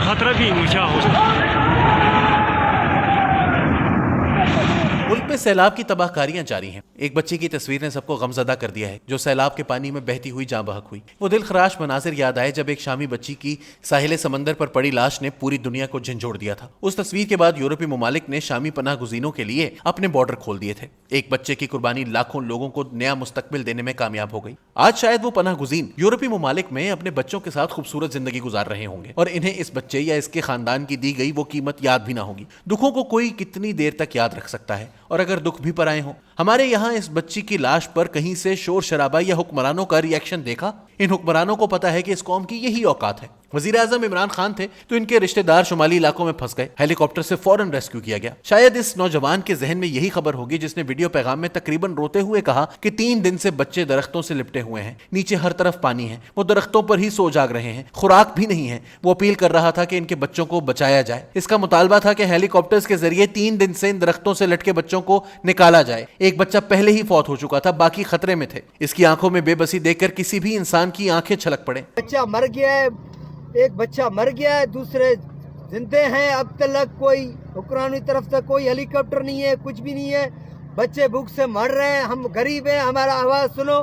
खतरा भी ऊंचा हो सकता है। मुल्क में सैलाब की तबाहकारियां जारी हैं। एक बच्ची की तस्वीर ने सबको गमजदा कर दिया है जो सैलाब के पानी में बहती हुई जाँ बहक हुई। वो दिल खराश मनाजिर याद आए जब एक शामी बच्ची की साहिल समंदर पर पड़ी लाश ने पूरी दुनिया को झंझोड़ दिया था। उस तस्वीर के बाद यूरोपीय ममालिक ने शामी पनाह गुज़ीनों के लिए अपने बॉर्डर खोल दिए थे। एक बच्चे की कुर्बानी लाखों लोगों को नया मुस्तकबिल देने में कामयाब हो गई। आज शायद वो पनाह गुज़ीन यूरोपीय ममालिक में अपने बच्चों के साथ खूबसूरत जिंदगी गुजार रहे होंगे और इन्हें इस बच्चे या इसके खानदान की दी गई वो कीमत याद भी ना होगी। दुखों को कोई कितनी देर तक याद रख सकता है, और अगर दुख भी पर आए हों। हमारे यहाँ इस बच्ची की लाश पर कहीं से शोर शराबा या हुक्मरानों का रिएक्शन देखा? इन हुक्मरानों को पता है कि इस कौम की यही औकात है। वजीर आजम इमरान खान थे तो इनके रिश्तेदार शुमाली इलाकों में फंस गए। हेलीकॉप्टर से फौरन रेस्क्यू किया गया। शायद इस नौजवान के जहन में यही खबर होगी जिसने वीडियो पैगाम में तकरीबन रोते हुए कहा कि 3 दिन से बच्चे दरख्तों से लिपटे हुए हैं, नीचे हर तरफ पानी है, वो दरख्तों पर ही सो जाग रहे हैं, खुराक भी नहीं है। वो अपील कर रहा था कि इनके बच्चों को बचाया जाए। इसका मुतालबा था कि हेलीकॉप्टर्स के जरिए 3 दिन से इन दरख्तों से लटके बच्चों को निकाला जाए। एक बच्चा पहले ही फौत हो चुका था, बाकी खतरे में थे। इसकी आंखों में बेबसी देखकर किसी भी इंसान की आंखें छलक पड़े। बच्चा मर गया है, एक बच्चा मर गया है, दूसरे जिंदे हैं। अब तक कोई हुक्मरानी तरफ से कोई हेलीकॉप्टर नहीं है, कुछ भी नहीं है। बच्चे भूख से मर रहे हैं, हम गरीब हैं, हमारा आवाज़ सुनो।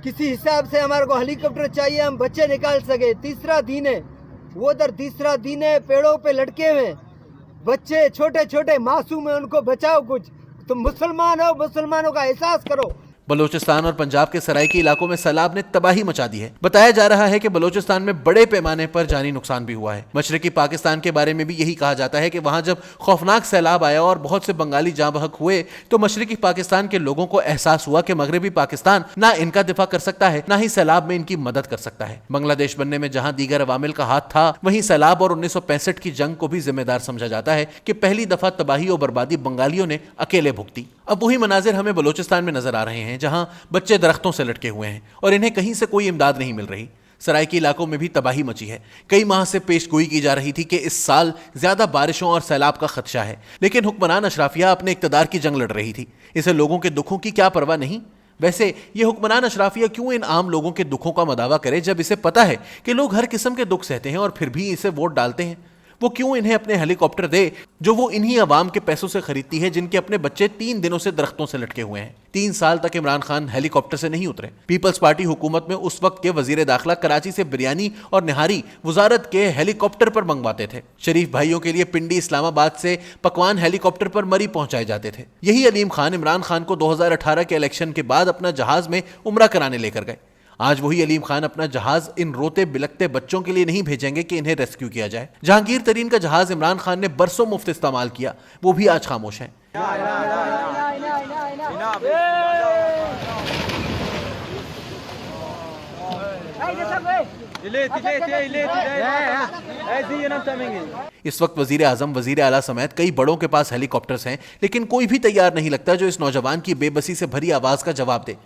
किसी हिसाब से हमारे को हेलीकॉप्टर चाहिए, हम बच्चे निकाल सके। तीसरा दिन है, वो उधर तीसरा दिन है, पेड़ों पे लटके हुए बच्चे छोटे छोटे मासूम है, उनको बचाओ। कुछ तुम मुसलमान हो, मुसलमानों का एहसास करो। बलूचिस्तान और पंजाब के सराइकी इलाकों में सैलाब ने तबाही मचा दी है। बताया जा रहा है कि बलूचिस्तान में बड़े पैमाने पर जानी नुकसान भी हुआ है। मशरकी पाकिस्तान के बारे में भी यही कहा जाता है कि वहां जब खौफनाक सैलाब आया और बहुत से बंगाली जाँ बहक हुए तो मशरकी पाकिस्तान के लोगों को एहसास हुआ कि मगरबी पाकिस्तान ना इनका दिफा कर सकता है, ना ही सैलाब में इनकी मदद कर सकता है। बांग्लादेश बनने में जहां दीगर अवामिल का हाथ था, वहीं सैलाब और 1965 की जंग को भी जिम्मेदार समझा जाता है कि पहली दफा तबाही और बर्बादी बंगालियों ने अकेले भुगती। अब वही मनाजिर हमें बलूचिस्तान में नजर आ रहे हैं जहां बच्चे दरख्तों से लटके हुए हैं और इन्हें कहीं से कोई इमदाद नहीं मिल रही। सराइकी इलाकों में भी तबाही मची है। कई माह से पेशगोई की जा रही थी कि इस साल ज्यादा बारिशों और सैलाब का खदशा है, लेकिन हुक्मरान अशराफिया अपने इक्तदार की जंग लड़ रही थी। इसे लोगों के दुखों की क्या परवाह नहीं। वैसे ये हुक्मरान अशराफिया क्यों इन आम लोगों के दुखों का मदावा करे जब इसे पता है कि लोग हर किस्म के दुख सहते हैं और फिर भी इसे वोट डालते हैं। वो क्यों इन्हें अपने हेलीकॉप्टर दे जो वो इन्हीं अवाम के पैसों से खरीदती है जिनके अपने बच्चे 3 दिनों से दरख्तों से लटके हुए हैं। 3 साल तक इमरान खान हेलीकॉप्टर से नहीं उतरे। पीपल्स पार्टी हुकूमत में उस वक्त के वजीर दाखिला कराची से बिरयानी और निहारी वजारत के हेलीकॉप्टर पर मंगवाते थे। शरीफ भाइयों के लिए पिंडी इस्लामाबाद से पकवान हेलीकॉप्टर पर मरी पहुंचाए जाते थे। यही अलीम खान इमरान खान को 2018 के इलेक्शन के बाद अपना जहाज में उम्रा कराने लेकर गए। आज वही अलीम खान अपना जहाज इन रोते बिलकते बच्चों के लिए नहीं भेजेंगे कि इन्हें रेस्क्यू किया जाए। जहांगीर तरीन का जहाज इमरान खान ने बरसों मुफ्त इस्तेमाल किया, वो भी आज खामोश है। इस वक्त वजीर आजम, वजीर आला समेत कई बड़ों के पास हेलीकॉप्टर्स हैं, लेकिन कोई भी तैयार नहीं लगता जो इस नौजवान की बेबसी से भरी आवाज का जवाब दे।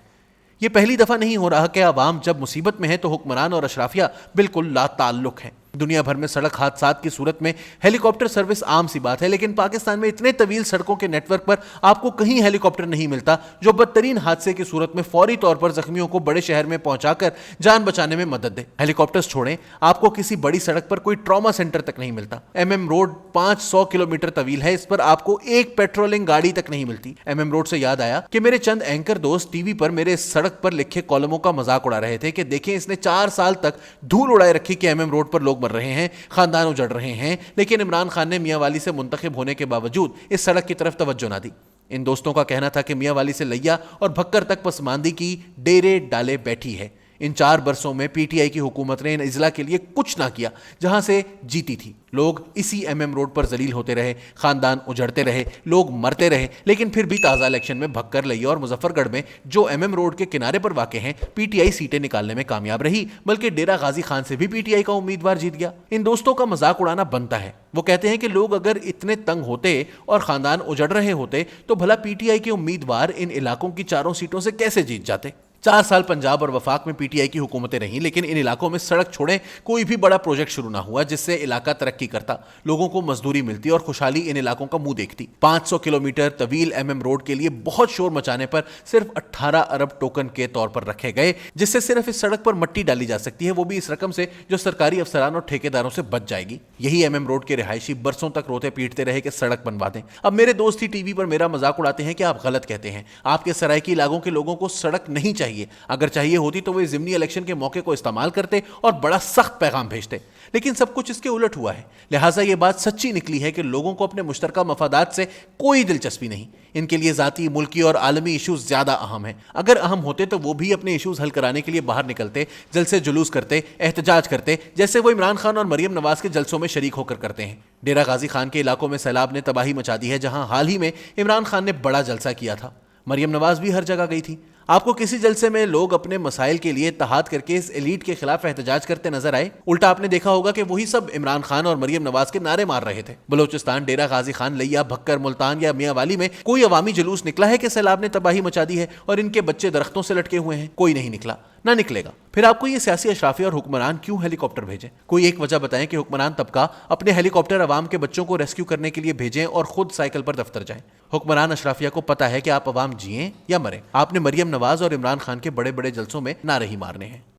ये पहली दफा नहीं हो रहा कि अवाम जब मुसीबत में है तो हुक्मरान और अशराफिया बिल्कुल लाताल्लुक हैं। दुनिया भर में सड़क हादसात की सूरत में हेलीकॉप्टर सर्विस आम सी बात है, लेकिन पाकिस्तान में इतने तवील सड़कों के नेटवर्क पर आपको कहीं हेलीकॉप्टर नहीं मिलता जो बदतरीन हादसे की सूरत में फौरी तौर पर जख्मियों को बड़े शहर में पहुंचाकर जान बचाने में मदद दे। हेलीकॉप्टर्स छोड़ें, आपको किसी बड़ी सड़क पर कोई ट्रॉमा सेंटर तक नहीं मिलता। MM रोड 500 किलोमीटर तवील है, इस पर आपको एक पेट्रोलिंग गाड़ी तक नहीं मिलती। MM रोड से याद आया कि मेरे चंद एंकर दोस्त टीवी पर मेरे इस सड़क पर लिखे कॉलमों का मजाक उड़ा रहे थे कि देखें, इसने 4 साल तक धूल उड़ाए रखी कि MM रोड पर लोग मर रहे हैं, खानदान उजड़ रहे हैं, लेकिन इमरान खान ने मियां वाली से मुंतखब होने के बावजूद इस सड़क की तरफ तवज्जो ना दी। इन दोस्तों का कहना था कि मियां वाली से लैया और भक्कर तक पसमानदी की डेरे डाले बैठी है। इन 4 बरसों में PTI की हुकूमत ने इन इजला के लिए कुछ ना किया जहां से जीती थी। लोग इसी MM रोड पर जलील होते रहे, खानदान उजड़ते रहे, लोग मरते रहे, लेकिन फिर भी ताज़ा इलेक्शन में भक्कर, लैया और मुजफ्फरगढ़ में जो MM रोड के किनारे पर वाक़े हैं, PTI सीटें निकालने में कामयाब रही, बल्कि डेरा गाजी खान से भी PTI का उम्मीदवार जीत गया। इन दोस्तों का मजाक उड़ाना बनता है। वो कहते हैं कि लोग अगर इतने तंग होते और खानदान उजड़ रहे होते तो भला PTI के उम्मीदवार इन इलाकों की 4 सीटों से कैसे जीत जाते। 4 साल पंजाब और वफाक में पीटीआई की हुकूमतें रहीं, लेकिन इन इलाकों में सड़क छोड़ें कोई भी बड़ा प्रोजेक्ट शुरू ना हुआ जिससे इलाका तरक्की करता, लोगों को मजदूरी मिलती और खुशहाली इन इलाकों का मुंह देखती। 500 किलोमीटर तवील एमएम रोड के लिए बहुत शोर मचाने पर सिर्फ 18 अरब टोकन के तौर पर रखे गए, जिससे सिर्फ इस सड़क पर मट्टी डाली जा सकती है, वो भी इस रकम से जो सरकारी अफसरान और ठेकेदारों से बच जाएगी। यही एमएम रोड के रिहायशी बरसों तक रोते पीटते रहे कि सड़क बनवा दें। अब मेरे दोस्त ही टीवी पर मेरा मजाक उड़ाते हैं कि आप गलत कहते हैं, आपके सराइकी इलाकों के लोगों को सड़क नहीं चाहिए, अगर चाहिए होती तो वे ज़िमनी इलेक्शन के मौके को इस्तेमाल करते और बड़ा सख्त पैगाम भेजते। लेकिन सब कुछ इसके उलट हुआ है, लिहाजा ये बात सच्ची निकली है कि लोगों को अपने मुश्तरका मफादात से कोई दिलचस्पी नहीं। इनके लिए ज़ाती, मुल्की और आलमी इशूज़ ज़्यादा अहम हैं। अगर अहम होते तो वो भी अपने इशूज़ हल कराने के लिए बाहर निकलते, जलसे जुलूस करते, एहतजाज करते, जैसे वो इमरान खान और मरियम नवाज के जलसों में शरीक होकर करते हैं। डेरा गाजी खान के इलाकों में सैलाब ने तबाही मचा दी है, जहां हाल ही में इमरान खान ने बड़ा जलसा किया था। मरियम नवाज भी हर जगह गई थी। आपको किसी जलसे में लोग अपने मसाइल के लिए इत्तेहाद करके इस एलीट के खिलाफ एहतजाज करते नजर आए? उल्टा आपने देखा होगा कि वही सब इमरान खान और मरियम नवाज के नारे मार रहे थे। बलोचिस्तान, डेरा गाजी खान, लिया, भक्कर, मुल्तान या मियांवाली में कोई अवामी जुलूस निकला है कि सैलाब ने तबाही मचा दी है और इनके बच्चे दरख्तों से लटके हुए हैं? कोई नहीं निकला, ना निकलेगा। फिर आपको ये सियासी अशराफी और हुक्मरान क्यों हेलीकॉप्टर भेजें? कोई एक वजह बताएं कि हुक्मरान तबका अपने हेलीकॉप्टर अवाम के बच्चों को रेस्क्यू करने के लिए भेजें और खुद साइकिल पर दफ्तर जाएं। हुक्मरान अशराफिया को पता है कि आप अवाम जिएं या मरें। आपने मरियम नवाज और इमरान खान के बड़े बड़े जलसों में नारे ही मारने हैं।